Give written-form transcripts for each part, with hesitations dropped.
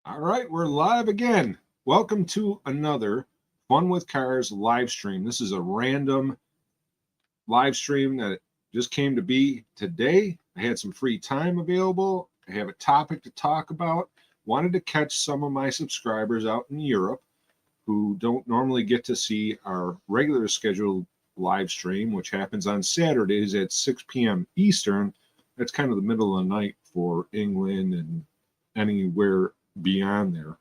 All right, we're live again. Welcome to another Fun with Cars live stream. This is a random live stream that just came to be today. I had some free time available. I have a topic to talk about. Wanted to catch some of my subscribers out in Europe who don't normally get to see our regular scheduled live stream, which happens on Saturdays at 6 p.m. Eastern. That's kind of the middle of the night for England and anywhere beyond there.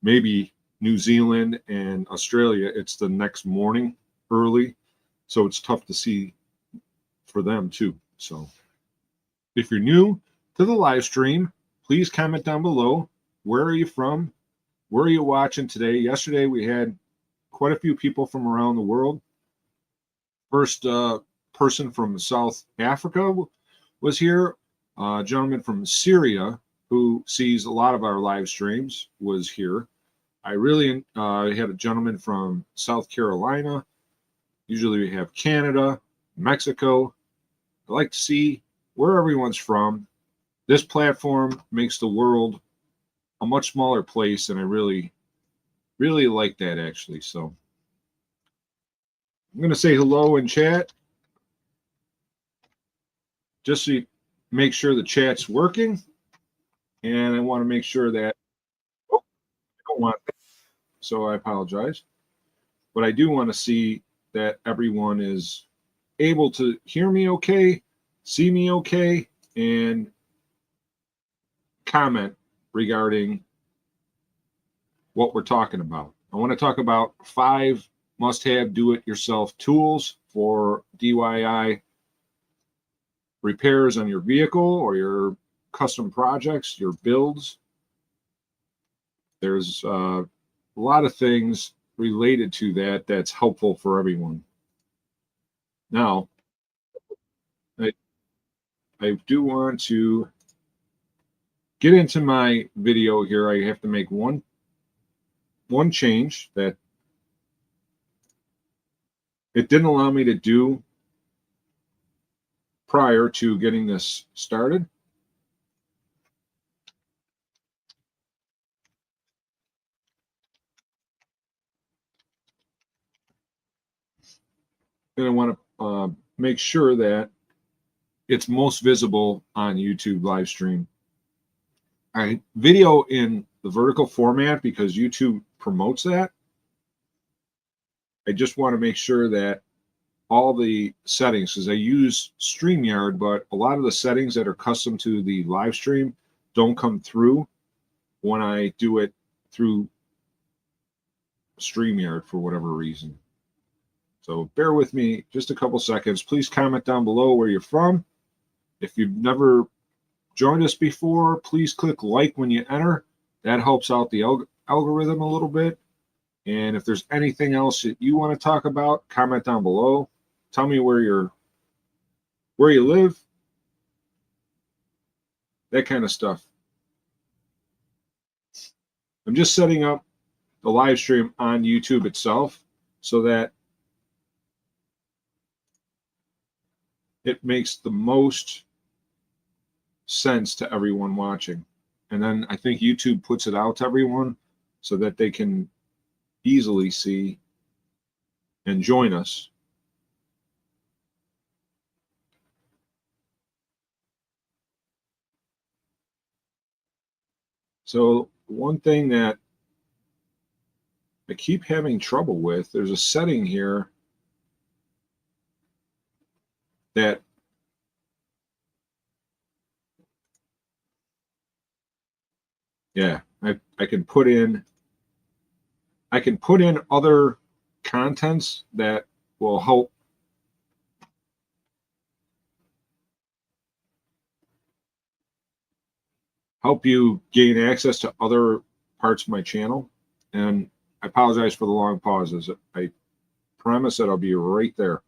Maybe New Zealand and Australia, it's the next morning early. So it's tough to see for them too. So if you're new to the live stream, please comment down below. Where are you from? Where are you watching today? Yesterday we had quite a few people from around the world. First person from South Africa was here. A gentleman from Syria who sees a lot of our live streams was here. I really had a gentleman from South Carolina. Usually we have Canada, Mexico. I like to see where everyone's from. This platform makes the world a much smaller place, and I really like that actually. So I'm going to say hello in chat just to make sure the chat's working. And I want to make sure that, I don't want that, so I apologize. But I do want to see that everyone is able to hear me okay, see me okay, and comment regarding what we're talking about. I want to talk about 5 must-have do-it-yourself tools for DIY repairs on your vehicle or your custom projects, your builds. There's a lot of things related to that that's helpful for everyone. Now, I do want to get into my video here. I have to make one change that it didn't allow me to do prior to getting this started. And I want to make sure that it's most visible on YouTube live stream. I video in the vertical format because YouTube promotes that. I just want to make sure that all the settings, because I use StreamYard, but a lot of the settings that are custom to the live stream don't come through when I do it through StreamYard for whatever reason. So bear with me just a couple seconds. Please comment down below where you're from. If you've never joined us before, please click like when you enter. That helps out the algorithm a little bit. And if there's anything else that you want to talk about, comment down below. Tell me where you live, that kind of stuff. I'm just setting up the live stream on YouTube itself so that it makes the most sense to everyone watching. And then I think YouTube puts it out to everyone so that they can easily see and join us. So one thing that I keep having trouble with, there's a setting here that I can put in other contents that will help you gain access to other parts of my channel. And I apologize for the long pauses. I promise that I'll be right there.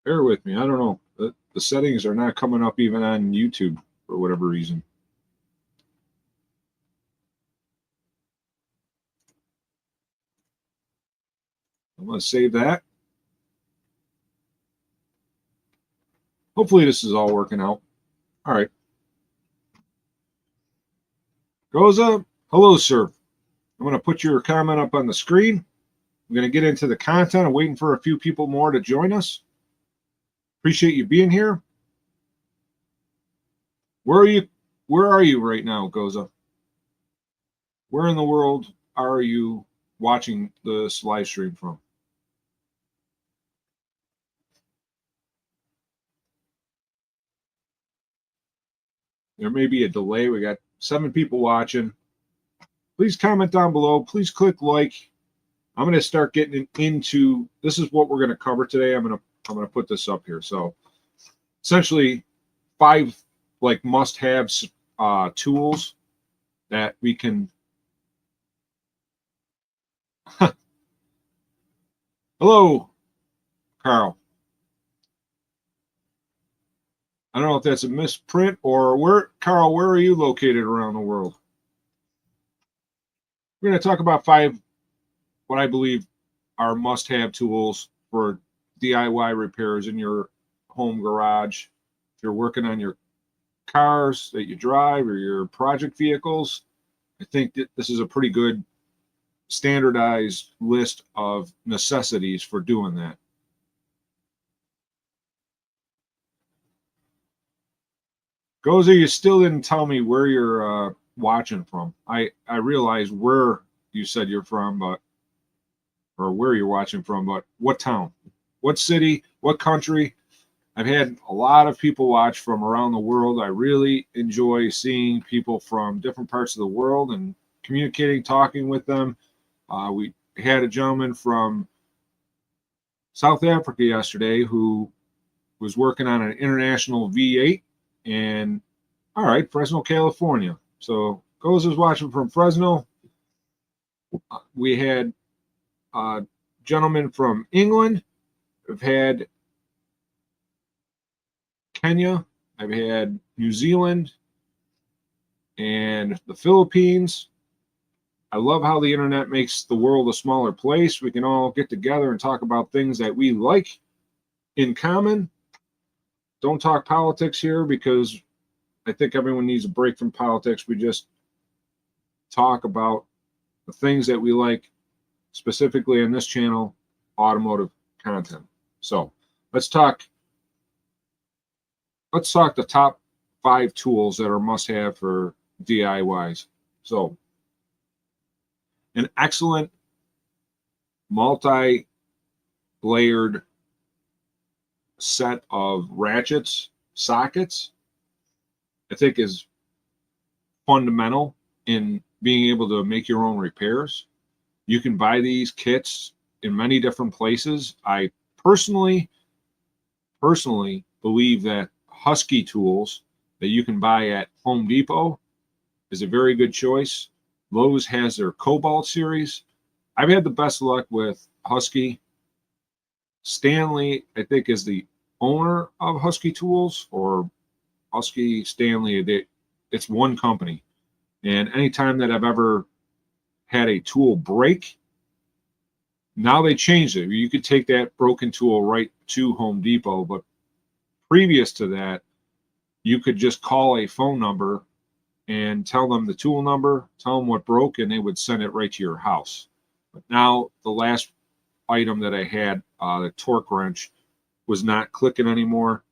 Bear with me. I don't know. The settings are not coming up even on YouTube for whatever reason. I'm going to save that. Hopefully this is all working out. All right. Goes up. Hello, sir. I'm going to put your comment up on the screen. I'm going to get into the content. I'm waiting for a few people more to join us. Appreciate you being here. Where are you right now, Goza? Where in the world are you watching this live stream from? There may be a delay. We got 7 people watching. Please comment down below. Please click like. I'm going to start getting into, this is what we're going to cover today. I'm going to put this up here. So essentially 5 like must-have tools that we can. Hello, Carl. I don't know if that's a misprint or where, Carl, where are you located around the world? We're going to talk about 5 what I believe are must-have tools for DIY repairs in your home garage. If you're working on your cars that you drive or your project vehicles, I think that this is a pretty good standardized list of necessities for doing that. Gozer, you still didn't tell me where you're watching from. I realize where you said you're from, but or where you're watching from, but what town, what city, what country? I've had a lot of people watch from around the world. I really enjoy seeing people from different parts of the world and communicating, talking with them. We had a gentleman from South Africa yesterday who was working on an international V8 and all right, Fresno, California. So Goes is watching from Fresno. We had a gentleman from England. I've had Kenya. I've had New Zealand and the Philippines. I love how the internet makes the world a smaller place. We can all get together and talk about things that we like in common. Don't talk politics here because I think everyone needs a break from politics. We just talk about the things that we like, specifically on this channel, automotive content. So let's talk the top 5 tools that are must-have for DIYs. So an excellent multi-layered set of ratchets, sockets, I think is fundamental in being able to make your own repairs. You can buy these kits in many different places. I personally believe that Husky tools that you can buy at Home Depot is a very good choice. Lowe's has their Cobalt series. I've had the best luck with Husky. Stanley, I think, is the owner of Husky Tools, or Husky Stanley. It's one company. And anytime that I've ever had a tool break, now they changed it. You could take that broken tool right to Home Depot, but previous to that, you could just call a phone number and tell them the tool number, tell them what broke, and they would send it right to your house. But now the last item that I had, the torque wrench, was not clicking anymore,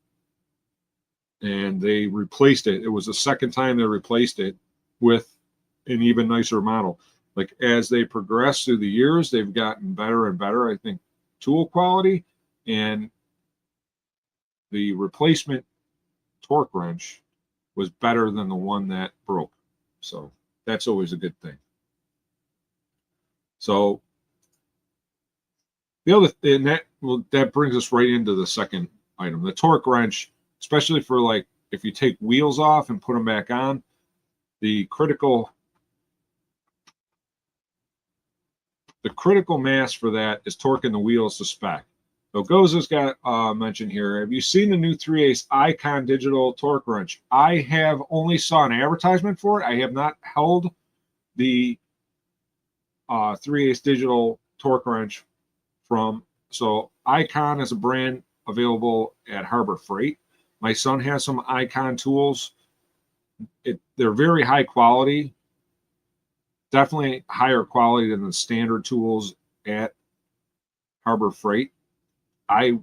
and they replaced it. It was the second time they replaced it with an even nicer model. Like as they progress through the years, they've gotten better and better, I think, tool quality, and the replacement torque wrench was better than the one that broke. So that's always a good thing. So the other thing that brings us right into the second item, the torque wrench, especially for like if you take wheels off and put them back on, the critical mass for that is torquing the wheels to spec. So Goza's got mentioned here. Have you seen the new 3/8 Icon digital torque wrench? I have only saw an advertisement for it. I have not held the 3/8 digital torque wrench from. So Icon is a brand available at Harbor Freight. My son has some Icon tools. They're very high quality, definitely higher quality than the standard tools at Harbor Freight. I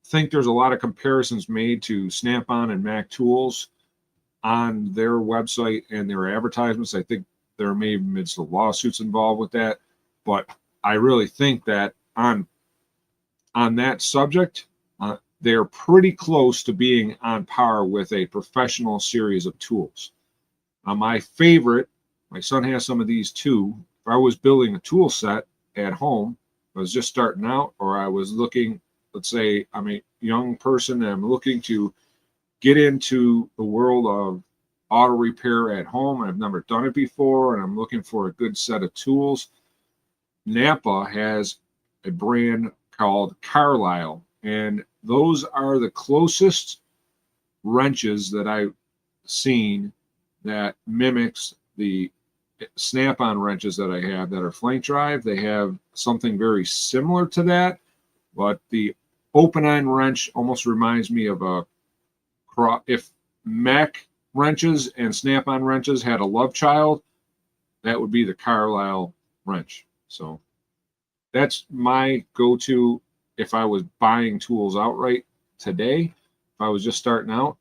think there's a lot of comparisons made to Snap-on and Mac Tools on their website and their advertisements. I think there may be some lawsuits involved with that, but I really think that on that subject, they're pretty close to being on par with a professional series of tools. My favorite, my son has some of these too. If I was building a tool set at home, I was just starting out, or I was looking, let's say I'm a young person and I'm looking to get into the world of auto repair at home. I've never done it before, and I'm looking for a good set of tools. Napa has a brand called Carlisle, and those are the closest wrenches that I've seen that mimics the Snap-on wrenches that I have that are flank drive. They have something very similar to that, but the open-end wrench almost reminds me of if Mac wrenches and Snap-on wrenches had a love child, that would be the Carlisle wrench. So that's my go-to if I was buying tools outright today. If I was just starting out,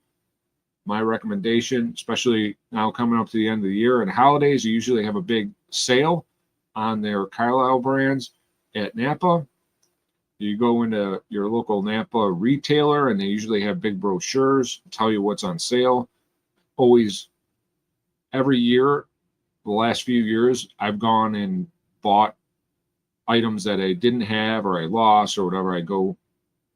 my recommendation, especially now coming up to the end of the year and holidays, you usually have a big sale on their Carlisle brands at Napa. You go into your local Napa retailer, and they usually have big brochures, tell you what's on sale. Always, every year, the last few years, I've gone and bought items that I didn't have or I lost or whatever. I go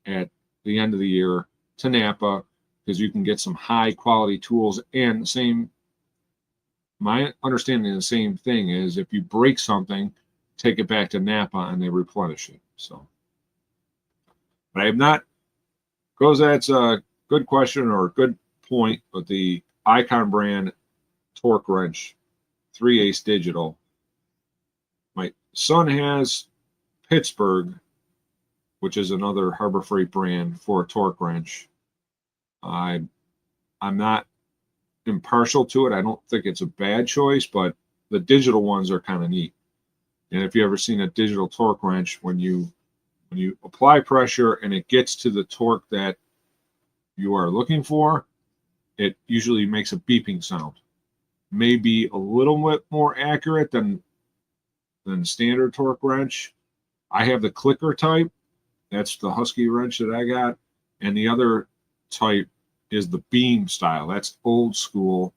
at the end of the year to Napa because you can get some high quality tools. And my understanding of the same thing is if you break something, take it back to Napa and they replenish it. So, but I have not, that's a good question or a good point, but the Icon brand torque wrench 3/8 digital. My son has Pittsburgh, which is another Harbor Freight brand for a torque wrench. I'm not impartial to it. I don't think it's a bad choice, but the digital ones are kind of neat. And if you ever seen a digital torque wrench, when you apply pressure and it gets to the torque that you are looking for, it usually makes a beeping sound. Maybe a little bit more accurate than standard torque wrench. I have the clicker type. That's the Husky wrench that I got. And the other type is the beam style. That's old school.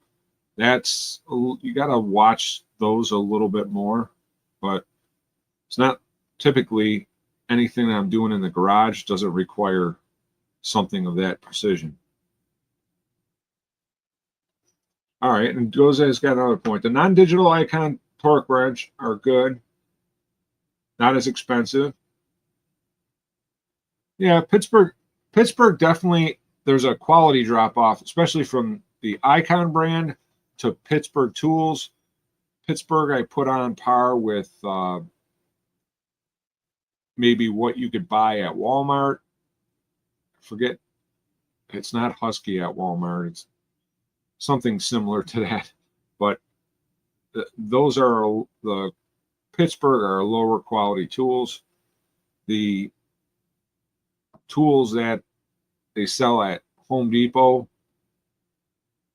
You got to watch those a little bit more, but it's not typically anything that I'm doing in the garage doesn't require something of that precision. All right, and Goza's got another point. The non-digital Icon torque wrench are good, not as expensive. Yeah, Pittsburgh definitely, there's a quality drop off, especially from the Icon brand to Pittsburgh tools. Pittsburgh I put on par with maybe what you could buy at Walmart. Forget, it's not Husky at Walmart. It's something similar to that. But those are the Pittsburgh are lower quality tools. The tools that they sell at Home Depot,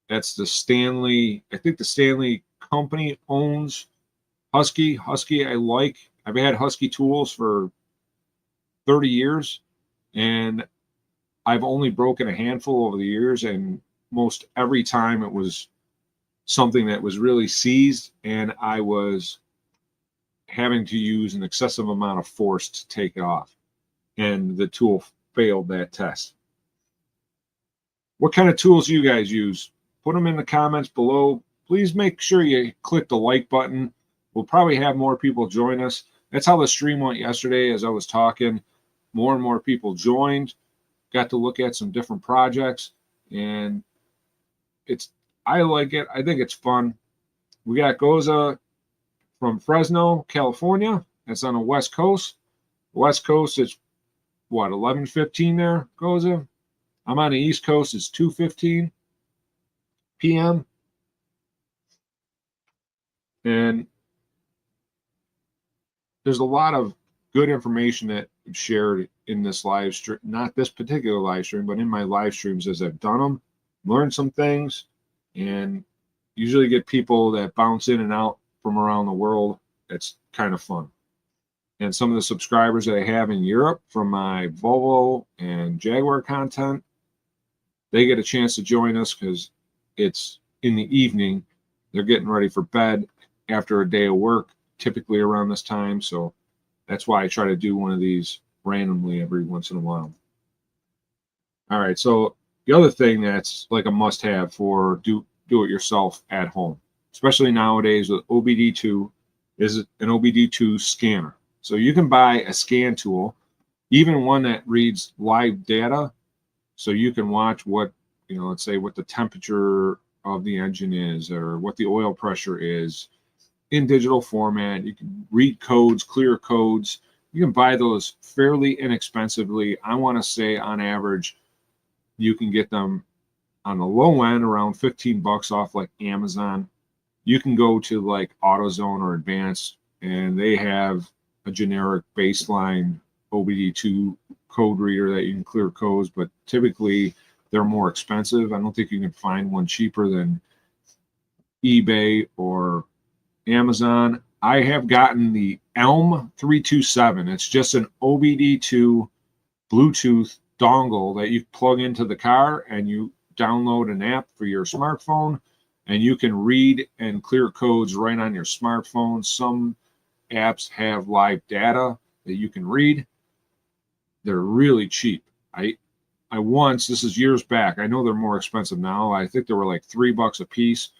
that's the Stanley. I think the Stanley company owns Husky. Husky I like. I've had Husky tools for 30 years, and I've only broken a handful over the years, and most every time it was something that was really seized, and I was having to use an excessive amount of force to take it off, and the tool failed that test. What kind of tools you guys use? Put them in the comments below. Please make sure you click the like button. We'll probably have more people join us. That's how the stream went yesterday as I was talking. more and more people joined, got to look at some different projects, and I like it. I think it's fun. We got Goza from Fresno, California. That's on the West Coast. West Coast, it's what, 11:15 there, Goza? I'm on the East Coast, it's 2:15 p.m. And there's a lot of good information that I've shared in this live stream, not this particular live stream, but in my live streams as I've done them, learned some things, and usually get people that bounce in and out from around the world. It's kind of fun. And some of the subscribers that I have in Europe from my Volvo and Jaguar content, they get a chance to join us because it's in the evening. They're getting ready for bed after a day of work, typically around this time. So that's why I try to do one of these randomly every once in a while. All right, so the other thing that's like a must-have for do-it-yourself at home, especially nowadays with OBD-II, is an OBD-II scanner. So you can buy a scan tool, even one that reads live data, so you can watch what, let's say what the temperature of the engine is or what the oil pressure is in digital format. You can read codes, clear codes. You can buy those fairly inexpensively. I want to say on average, you can get them on the low end around 15 bucks off like Amazon. You can go to like AutoZone or Advanced, and they have a generic baseline OBD-II code reader that you can clear codes, but typically they're more expensive. I don't think you can find one cheaper than eBay or Amazon. I have gotten the Elm 327. It's just an OBD-II Bluetooth dongle that you plug into the car, and you download an app for your smartphone, and you can read and clear codes right on your smartphone. Some apps have live data that you can read. They're really cheap. I once, this is years back, I know they're more expensive now. I think they were like $3 a piece.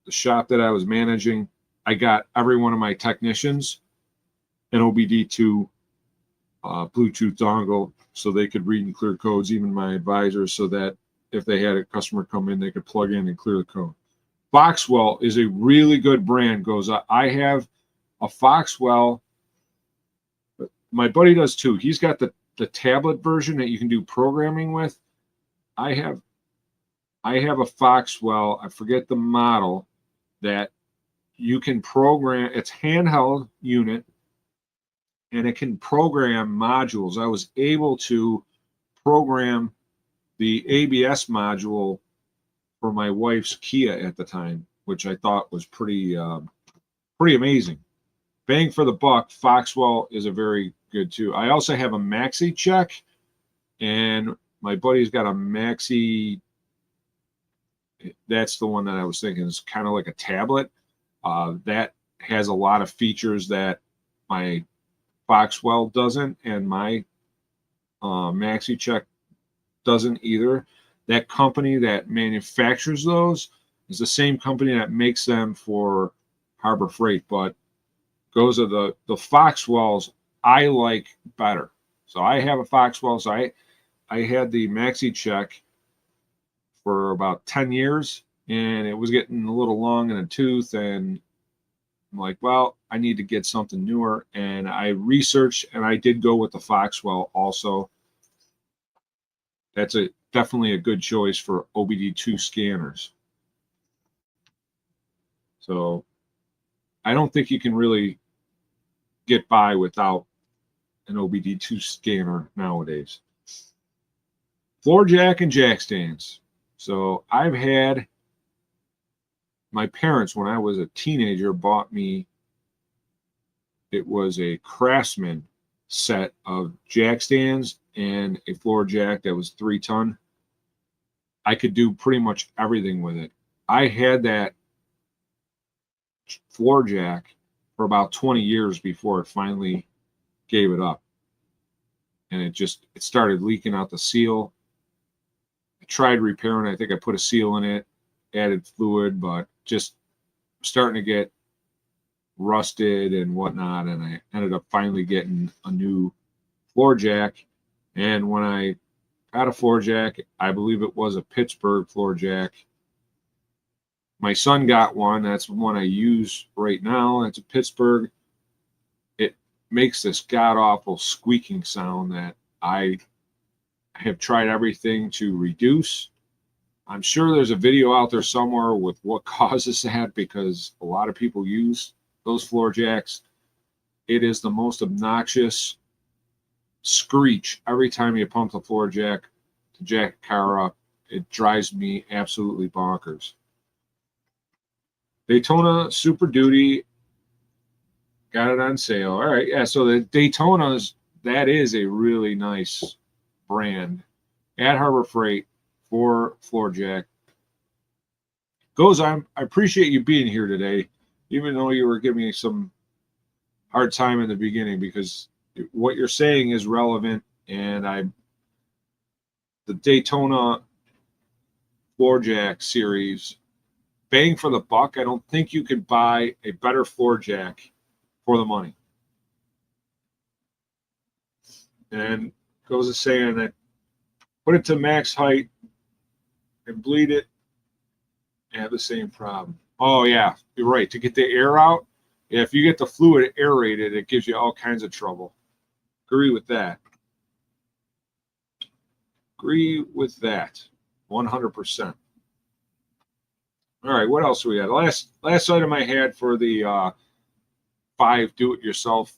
The shop that I was managing, I got every one of my technicians an OBD-II Bluetooth dongle so they could read and clear codes, even my advisors, so that if they had a customer come in, they could plug in and clear the code. Foxwell is a really good brand. I have a Foxwell. My buddy does too. He's got the tablet version that you can do programming with. I have a Foxwell, I forget the model, that you can program. It's handheld unit, and it can program modules. I was able to program the ABS module for my wife's Kia at the time, which I thought was pretty amazing. Bang for the buck, Foxwell is a very good too. I also have a Maxi Check, and my buddy's got a Maxi. That's the one that I was thinking is kind of like a tablet. That has a lot of features that my Foxwell doesn't, and my Maxi Check doesn't either. That company that manufactures those is the same company that makes them for Harbor Freight, but those are the Foxwells I like better. So I have a Foxwell. So I had the Maxi Check for about 10 years, and it was getting a little long in the tooth, and I'm like, well, I need to get something newer. And I researched, and I did go with the Foxwell also. That's definitely a good choice for OBD-II scanners. So I don't think you can really get by without an OBD-II scanner nowadays. Floor jack and jack stands. So I've had my parents, when I was a teenager, bought me, it was a Craftsman set of jack stands and a floor jack that was 3-ton. I could do pretty much everything with it. I had that floor jack for about 20 years before it finally gave it up. And it started leaking out the seal. I tried repairing it. I think I put a seal in it, added fluid, but just starting to get rusted and whatnot. And I ended up finally getting a new floor jack. And when I got a floor jack, I believe it was a Pittsburgh floor jack. My son got one. That's the one I use right now. It's a Pittsburgh. It makes this god-awful squeaking sound that I have tried everything to reduce. I'm sure there's a video out there somewhere with what causes that, because a lot of people use those floor jacks. It is the most obnoxious screech every time you pump the floor jack to jack a car up. It drives me absolutely bonkers. Daytona Super Duty, got it on sale. All right, yeah, so the Daytonas, that is a really nice brand at Harbor Freight for floor jack. Goes on. I appreciate you being here today, even though you were giving me some hard time in the beginning, because what you're saying is relevant. And the Daytona floor jack series, bang for the buck. I don't think you could buy a better floor jack for the money. And goes to saying that put it to max height and bleed it, and have the same problem. Oh yeah, you're right. To get the air out, if you get the fluid aerated, it gives you all kinds of trouble. Agree with that. Agree with that, 100%. All right, what else do we had? Last item I had for the 5 do-it-yourself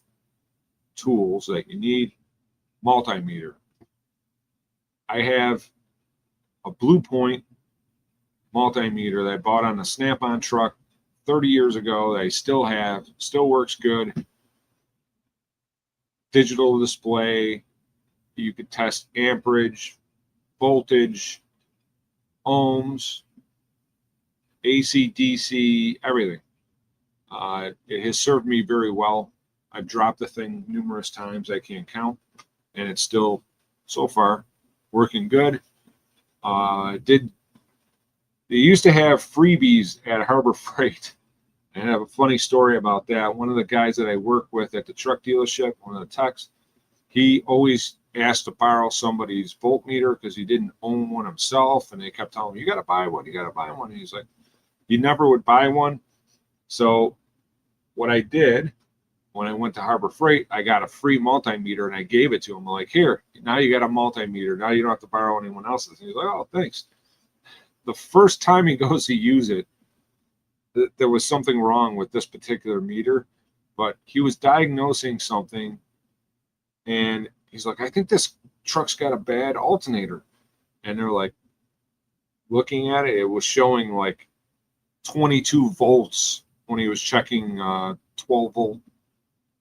tools that you need: multimeter. I have a Blue Point multimeter that I bought on a Snap-on truck 30 years ago that I still have, still works good. Digital display. You could test amperage, voltage, ohms, AC, DC, everything. It has served me very well. I've dropped the thing numerous times, I can't count, and it's still, so far, working good. They used to have freebies at Harbor Freight, and I have a funny story about that. One of the guys that I work with at the truck dealership, one of the techs, he always asked to borrow somebody's voltmeter because he didn't own one himself, and they kept telling him, you got to buy one, you got to buy one. And he's like, he never would buy one. So what I did when I went to Harbor Freight, I got a free multimeter and I gave it to him. I'm like, here, now you got a multimeter. Now you don't have to borrow anyone else's. And he's like, oh, thanks. The first time he goes to use it, there was something wrong with this particular meter, but he was diagnosing something, and he's like, I think this truck's got a bad alternator. And they're like, looking at it, it was showing like 22 volts when he was checking 12 volt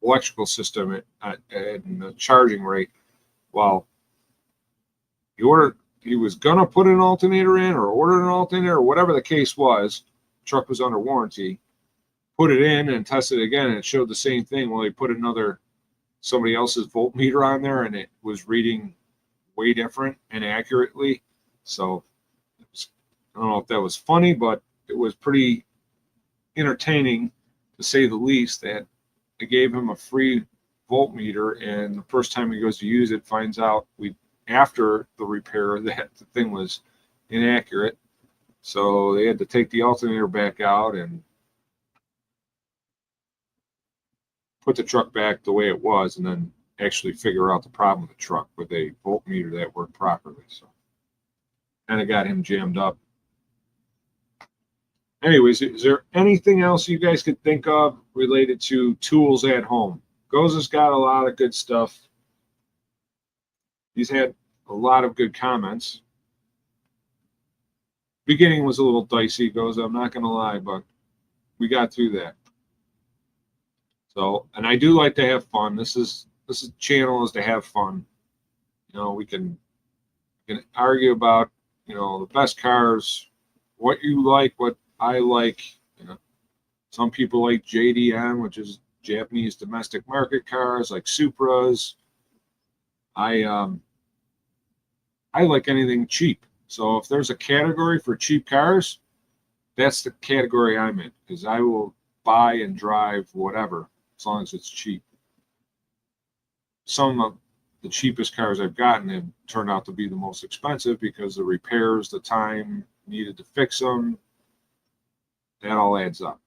electrical system at the charging rate. Well, he was gonna put an alternator in or order an alternator or whatever the case was. Truck was under warranty. Put it in and tested it again, and it showed the same thing. Well, he put somebody else's voltmeter on there, and it was reading way different and accurately. So I don't know if that was funny, but it was pretty entertaining, to say the least, that I gave him a free voltmeter, and the first time he goes to use it, finds out after the repair that the thing was inaccurate. So they had to take the alternator back out and put the truck back the way it was, and then actually figure out the problem with the truck with a voltmeter that worked properly. So kind of got him jammed up. Anyways, is there anything else you guys could think of related to tools at home? Goza's got a lot of good stuff. He's had a lot of good comments. Beginning was a little dicey, Goza, I'm not going to lie, but we got through that. So, and I do like to have fun. This channel is to have fun. You know, we can argue about, you know, the best cars, what you like, what I like. You know, some people like JDM, which is Japanese domestic market cars, like Supras. I like anything cheap. So if there's a category for cheap cars, that's the category I'm in, because I will buy and drive whatever as long as it's cheap. Some the cheapest cars I've gotten have turned out to be the most expensive because the repairs, the time needed to fix them, that all adds up.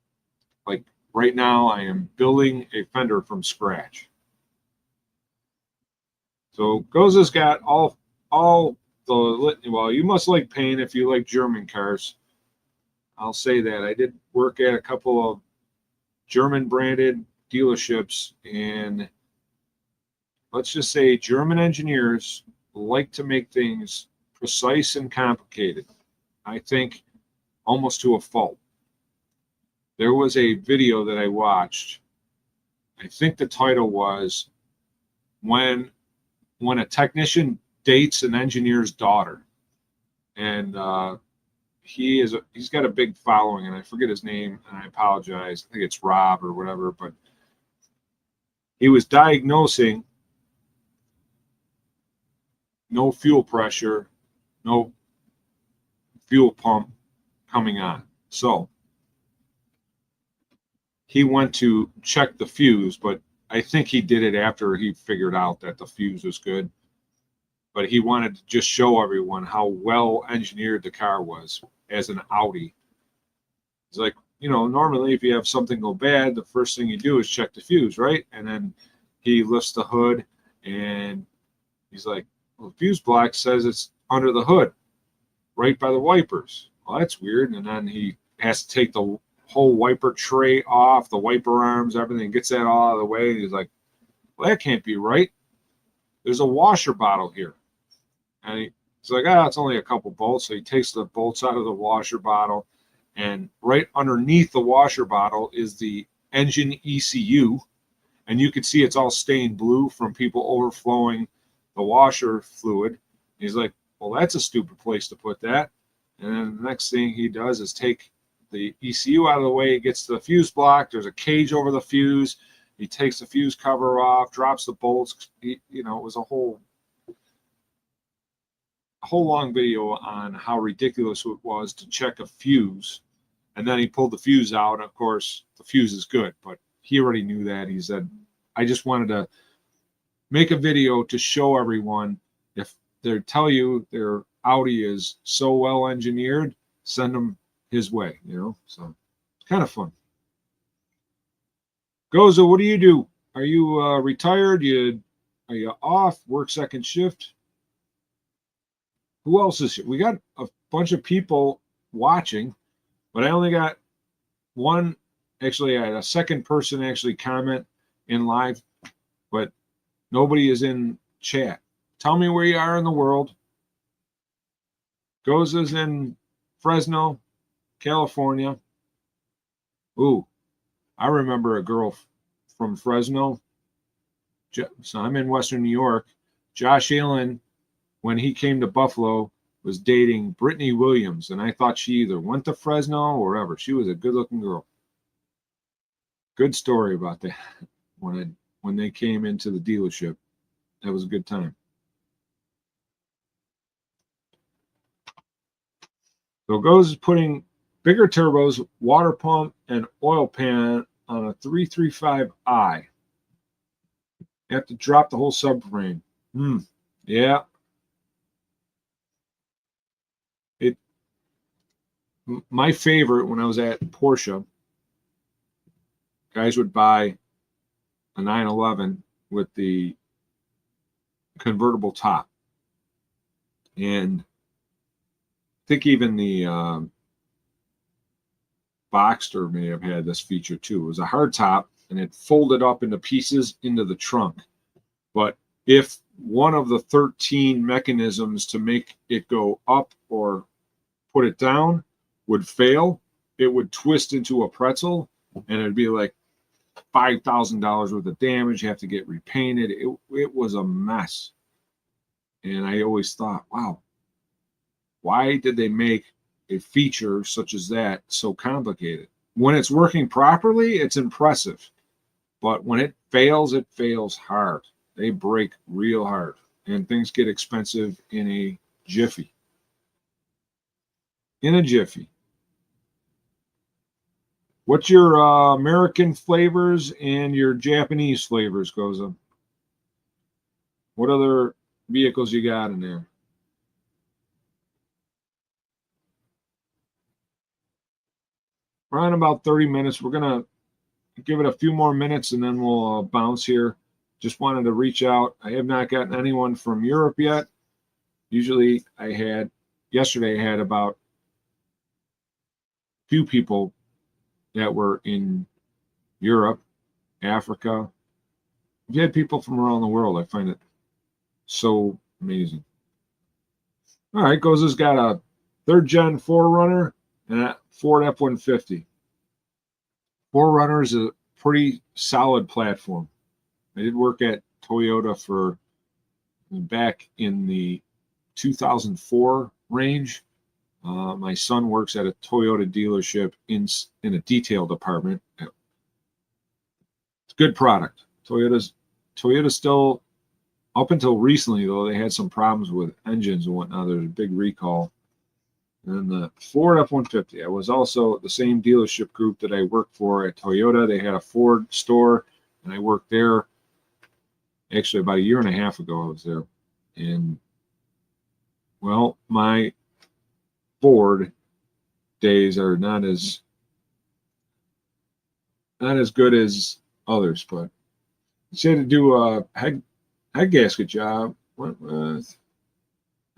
Like right now, I am building a fender from scratch. So Goza's got all the, well, you must like paint if you like German cars. I'll say that. I did work at a couple of German branded dealerships, and let's just say German engineers like to make things precise and complicated. I think almost to a fault. There was a video that I watched. I think the title was when a technician dates an engineer's daughter, and he's got a big following, and I forget his name, and I apologize. I think it's Rob or whatever, but he was diagnosing no fuel pressure, no fuel pump coming on. So he went to check the fuse, but I think he did it after he figured out that the fuse was good. But he wanted to just show everyone how well engineered the car was as an Audi. It's like, you know, normally if you have something go bad, the first thing you do is check the fuse, right? And then he lifts the hood and he's like, well, the fuse block says it's under the hood, right by the wipers. Well, that's weird. And then he has to take the whole wiper tray off, the wiper arms, everything, gets that all out of the way. And he's like, well, that can't be right. There's a washer bottle here. And he's like, it's only a couple bolts. So he takes the bolts out of the washer bottle, and right underneath the washer bottle is the engine ECU. And you can see it's all stained blue from people overflowing the washer fluid. He's like, well, that's a stupid place to put that. And then the next thing he does is take the ECU out of the way. He gets to the fuse block. There's a cage over the fuse. He takes the fuse cover off, drops the bolts. It was a whole long video on how ridiculous it was to check a fuse. And then he pulled the fuse out. Of course, the fuse is good, but he already knew that. He said, I just wanted to make a video to show everyone, if they tell you their Audi is so well engineered, send them his way, so it's kind of fun. Goza, what do you do? Are you retired? Are you off? Work second shift? Who else is here? We got a bunch of people watching, but I only got one. Actually, I had a second person actually comment in live, but nobody is in chat. Tell me where you are in the world. Goza's in Fresno, California. Ooh, I remember a girl from Fresno. So I'm in Western New York. Josh Allen, when he came to Buffalo, was dating Brittany Williams, and I thought she either went to Fresno or wherever. She was a good-looking girl. Good story about that when they came into the dealership. That was a good time. So Goes putting bigger turbos, water pump, and oil pan on a 335i. You have to drop the whole subframe. Yeah. My favorite when I was at Porsche, guys would buy a 911 with the convertible top. And I think even the Boxster may have had this feature too. It was a hard top, and it folded up into pieces into the trunk. But if one of the 13 mechanisms to make it go up or put it down would fail, it would twist into a pretzel, and it'd be like $5,000 worth of damage. You have to get repainted. It was a mess. And I always thought, wow, why did they make a feature such as that so complicated? When it's working properly, it's impressive. But when it fails hard. They break real hard. And things get expensive in a jiffy. In a jiffy. What's your American flavors and your Japanese flavors, Goza? What other vehicles you got in there? We're on about 30 minutes. We're going to give it a few more minutes and then we'll bounce here. Just wanted to reach out. I have not gotten anyone from Europe yet. Usually yesterday I had about a few people that were in Europe, Africa. I've had people from around the world. I find it so amazing. All right, Goza's got a 3rd gen 4Runner and a Ford F-150. 4Runner is a pretty solid platform. I did work at Toyota for back in the 2004 range. My son works at a Toyota dealership in a detail department. It's a good product. Toyota's still, up until recently though, they had some problems with engines and whatnot. There's a big recall. And the Ford F-150, I was also the same dealership group that I worked for at Toyota. They had a Ford store, and I worked there. Actually, about a year and a half ago, I was there. And, well, my Ford days are not as good as others, but I had to do a head gasket job. What was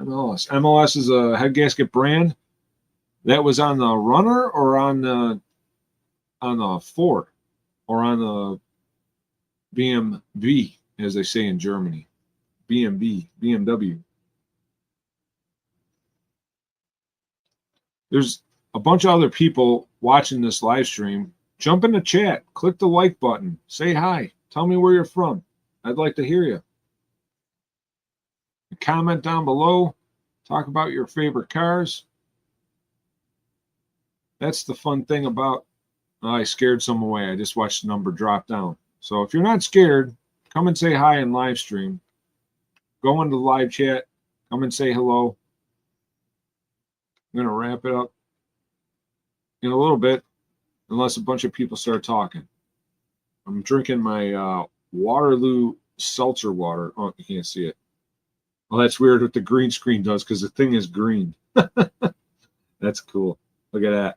MLS? MLS is a head gasket brand that was on the Runner or on the Ford or on the BMW, as they say in Germany. BMW. There's a bunch of other people watching this live stream. Jump in the chat, click the like button, say hi, tell me where you're from. I'd like to hear you. Comment down below, talk about your favorite cars. That's the fun thing about, I scared some away. I just watched the number drop down. So if you're not scared, come and say hi in live stream. Go into the live chat, come and say hello. I'm going to wrap it up in a little bit, unless a bunch of people start talking. I'm drinking my Waterloo seltzer water. Oh, you can't see it. Well, that's weird what the green screen does because the thing is green. That's cool. Look at that.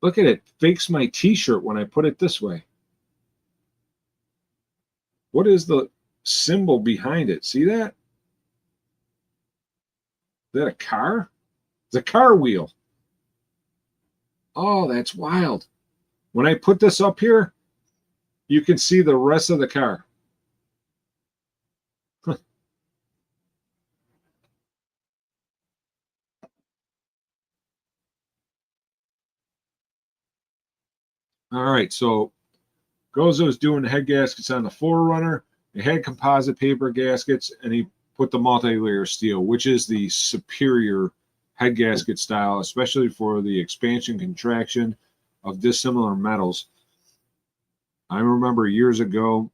Look at it. Fakes my t-shirt when I put it this way. What is the symbol behind it? See that? Is that a car? It's a car wheel. Oh, that's wild. When I put this up here, you can see the rest of the car. All right, so Gozo is doing the head gaskets on the 4Runner. They had composite paper gaskets, and he put the multi-layer steel, which is the superior head gasket style, especially for the expansion contraction of dissimilar metals. I remember years ago,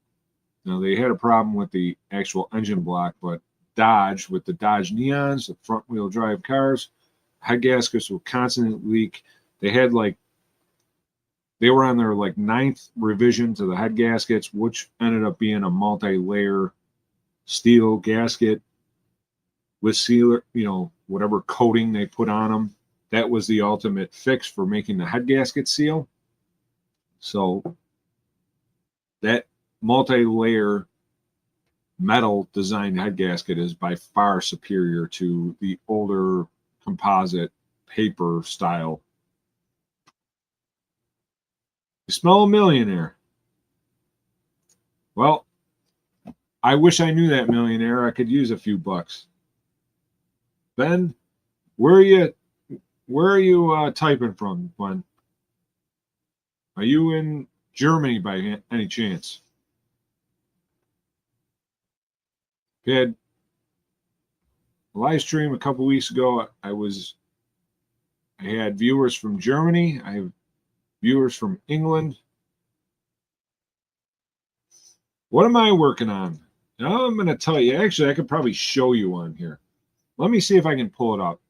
they had a problem with the actual engine block, but Dodge, with the Dodge Neons, the front-wheel drive cars, head gaskets would constantly leak. They were on their 9th revision to the head gaskets, which ended up being a multi-layer steel gasket with sealer, whatever coating they put on them. That was the ultimate fix for making the head gasket seal. So that multi-layer metal designed head gasket is by far superior to the older composite paper style. You smell a millionaire. Well, I wish I knew that millionaire. I could use a few bucks. Ben, where are you typing from, Glenn? Are you in Germany by any chance? We had a live stream a couple weeks ago. I had viewers from Germany. I have viewers from England. What am I working on? Now I'm going to tell you. Actually, I could probably show you on here. Let me see if I can pull it up.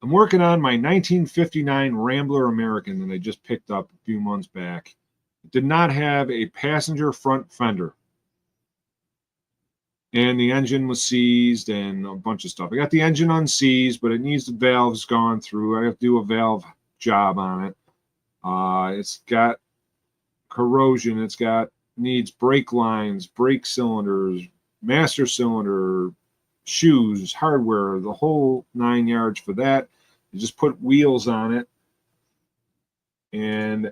I'm working on my 1959 Rambler American that I just picked up a few months back. It did not have a passenger front fender. and the engine was seized and a bunch of stuff. I got the engine unseized, but it needs the valves gone through. I have to do a valve job on it. It's got corrosion. Needs brake lines, brake cylinders, master cylinder, shoes, hardware, the whole 9 yards for that. You just put wheels on it. And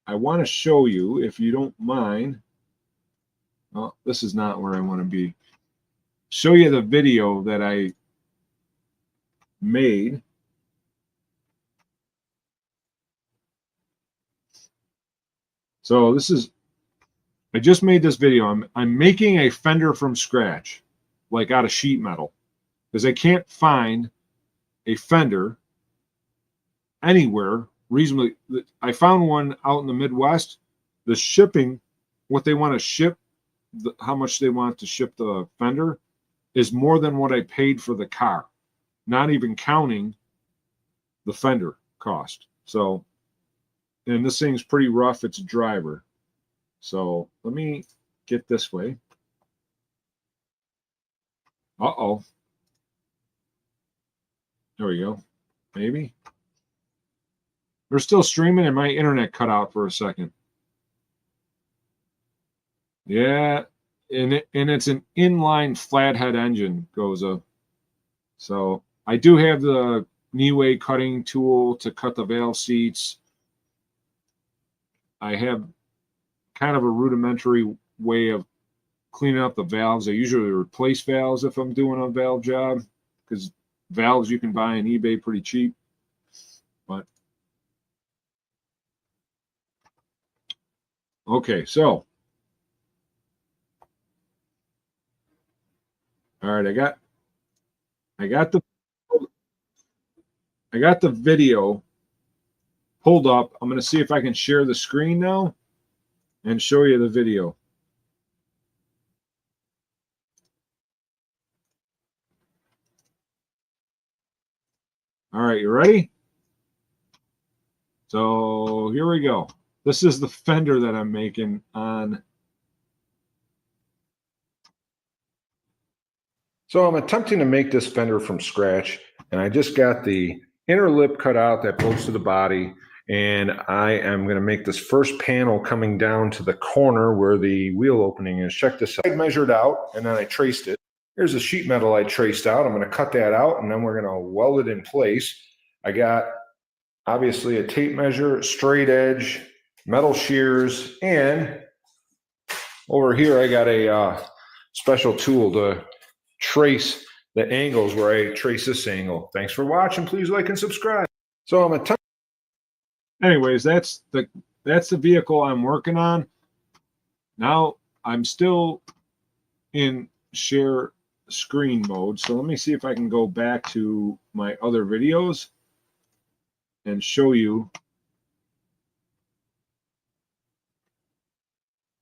I want to show you, if you don't mind. Well, this is not where I want to be. Show you the video that I made. So I just made this video. I'm making a fender from scratch, like out of sheet metal, because I can't find a fender anywhere reasonably. I found one out in the Midwest. The shipping, what they want to ship, how much they want to ship the fender, is more than what I paid for the car, not even counting the fender cost. So, and this thing's pretty rough. It's a driver. So let me get this way. Uh-oh. There we go. Maybe. We're still streaming and my internet cut out for a second. Yeah, and it's an inline flathead engine, Goza. So I do have the knee-way cutting tool to cut the valve seats. I have kind of a rudimentary way of cleaning up the valves. I usually replace valves if I'm doing a valve job, because valves you can buy on eBay pretty cheap. But okay, so all right, I got the video pulled up. I'm going to see if I can share the screen now and show you the video. All right, you ready? So here we go. This is the fender that I'm making on. So I'm attempting to make this fender from scratch, and I just got the inner lip cut out that goes to the body, and I am going to make this first panel coming down to the corner where the wheel opening is. Check this out. I measured out, and then I traced it. Here's the sheet metal I traced out. I'm going to cut that out, and then we're going to weld it in place. I got, obviously, a tape measure, straight edge, metal shears, and over here I got a special tool to trace the angles where I trace this angle. Thanks for watching. Please like and subscribe. So anyways, that's the vehicle I'm working on. Now I'm still in share screen mode. So let me see if I can go back to my other videos and show you.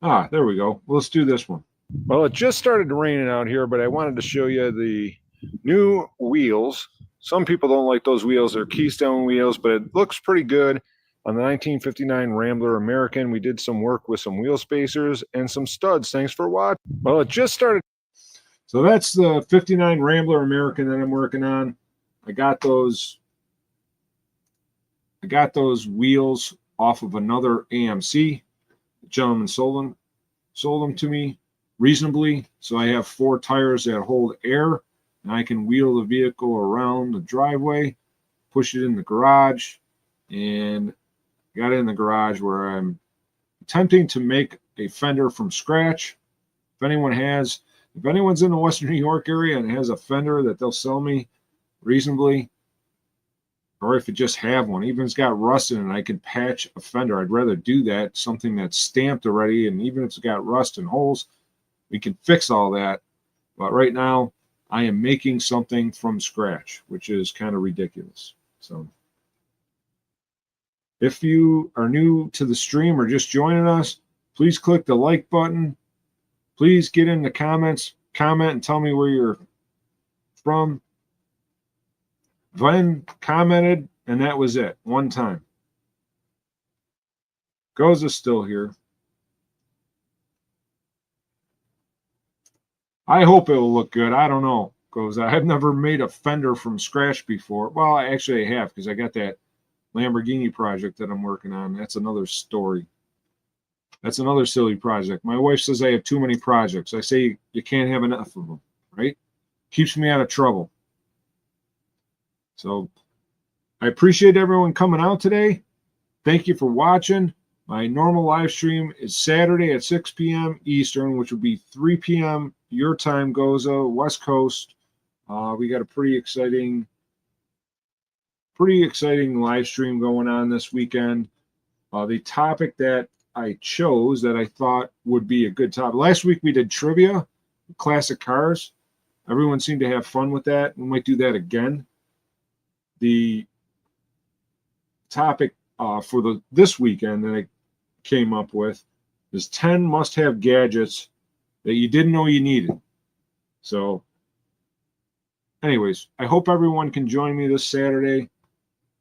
There we go. Let's do this one. Well, it just started raining out here, but I wanted to show you the new wheels. Some people don't like those wheels. They're Keystone wheels, but it looks pretty good on the 1959 Rambler American. We did some work with some wheel spacers and some studs. Thanks for watching. Well, it just started. So that's the 59 Rambler American that I'm working on. I got those wheels off of another AMC. The gentleman sold them to me reasonably. So I have 4 tires that hold air, and I can wheel the vehicle around the driveway, push it in the garage, and got it in the garage where I'm attempting to make a fender from scratch. If anyone's in the Western New York area and has a fender that they'll sell me reasonably, or if it just have one, even if it's got rust in it, I can patch a fender. I'd rather do that, something that's stamped already, and even if it's got rust and holes, we can fix all that. But right now, I am making something from scratch, which is kind of ridiculous. So if you are new to the stream or just joining us, please click the like button. Please get in the comments, comment and tell me where you're from. Glenn commented, and that was it. One time. Goza's still here. I hope it will look good. I don't know, because I've never made a fender from scratch before. Well, actually I have, because I got that Lamborghini project that I'm working on. That's another story. That's another silly project. My wife says I have too many projects. I say you can't have enough of them, right? Keeps me out of trouble. So I appreciate everyone coming out today. Thank you for watching. My normal live stream is Saturday at 6 p.m. Eastern, which would be 3 p.m. your time, Goza, West Coast. We got a pretty exciting live stream going on this weekend. The topic that I chose that I thought would be a good topic. Last week we did trivia, classic cars. Everyone seemed to have fun with that. We might do that again. The topic for this weekend that I came up with is 10 must-have gadgets that you didn't know you needed. So anyways, I hope everyone can join me this Saturday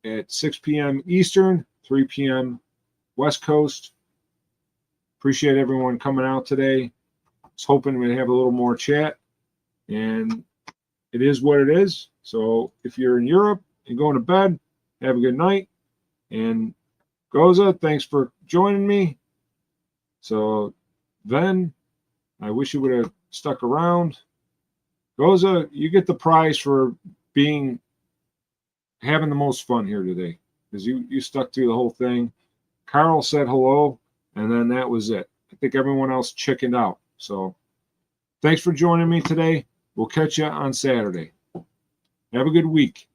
at 6 p.m. Eastern, 3 p.m. West Coast. Appreciate everyone coming out today. I was hoping we'd have a little more chat, and it is what it is. So if you're in Europe and going to bed, have a good night. And Goza, thanks for joining me. So then I wish you would have stuck around. Goza, you get the prize for having the most fun here today, because you stuck through the whole thing. Carl said hello, and then that was it. I think everyone else chickened out. So thanks for joining me today. We'll catch you on Saturday. Have a good week.